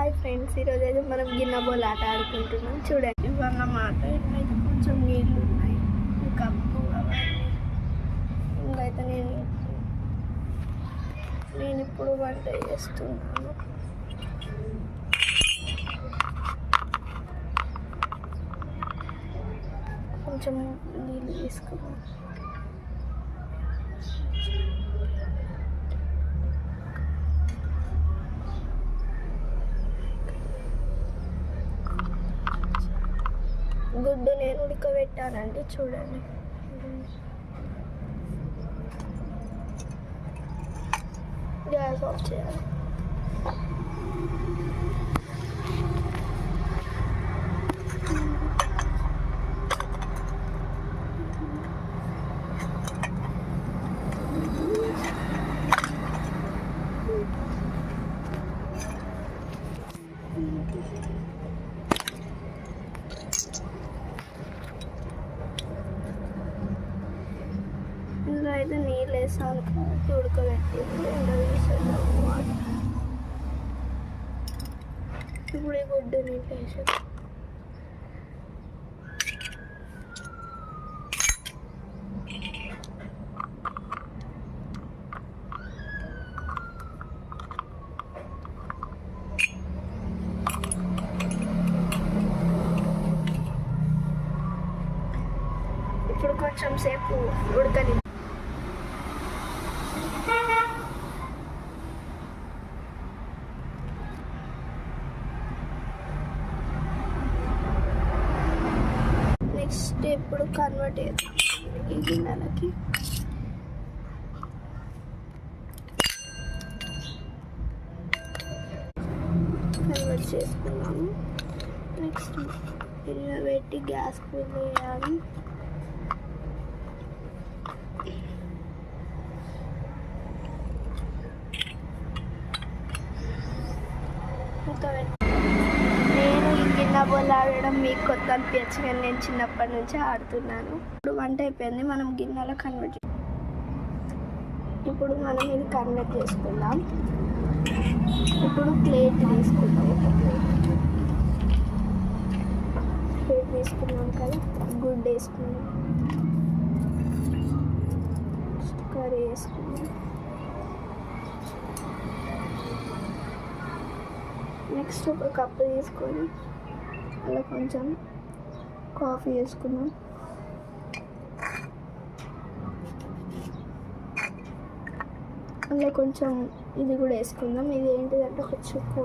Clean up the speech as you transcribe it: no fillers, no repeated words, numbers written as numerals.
Hi friends, ఈరోజు అయితే మనం గిన్నెబోల్ ఆట ఆడుకుంటున్నాం. చూడండి ఇవన్నమాట. ఇట్లయితే కొంచెం నీళ్ళు ఉన్నాయి, కప్పు అవన్నీ. ఇంకైతే నేను ఇప్పుడు వంట చేస్తున్నాను. కొంచెం నీళ్ళు తీసుకున్నాను. గుడ్డు నేను ఉడకబెట్టానండి, చూడండి. గ్యాస్ ఆఫ్ చేయాలి. ఇందులో అయితే నీళ్ళు వేసాను కాబట్టి ఉడకబెట్టి ఎండలో వేసాను. ఇప్పుడు ఈ గుడ్డు నీళ్ళు వేసాను. ఇప్పుడు కొంచెం సేపు ఉడకని. నెక్స్ట్ ఇప్పుడు కన్వర్ట్ చేద్దాం ఈ గిన్నెలకి. కన్వర్ట్ చేసుకున్నాము. నెక్స్ట్ గిన్నె పెట్టి గ్యాస్ ఫుల్ చేయాలి. నేను ఈ గిన్నెబోల్ ఆడడం మీకు కొత్త అనిపించచ్చు, కానీ నేను చిన్నప్పటి నుంచి ఆడుతున్నాను. ఇప్పుడు వంట అయిపోయింది, మనం గిన్నెలో కన్వర్ట్ ఇప్పుడు మనం ఇది కన్వర్ట్ చేసుకుందాం. ఇప్పుడు ప్లేట్ తీసుకుందాం. ప్లేట్ తీసుకున్నాం కదా, గుడ్డు వేసుకుందాం, కర్రీ వేసుకుందాం. నెక్స్ట్ ఒక కప్పు తీసుకొని అలా కొంచెం కాఫీ వేసుకున్నాం. అందులో కొంచెం ఇది కూడా వేసుకుందాం. ఇది ఏంటిదంటే ఒక చుక్కు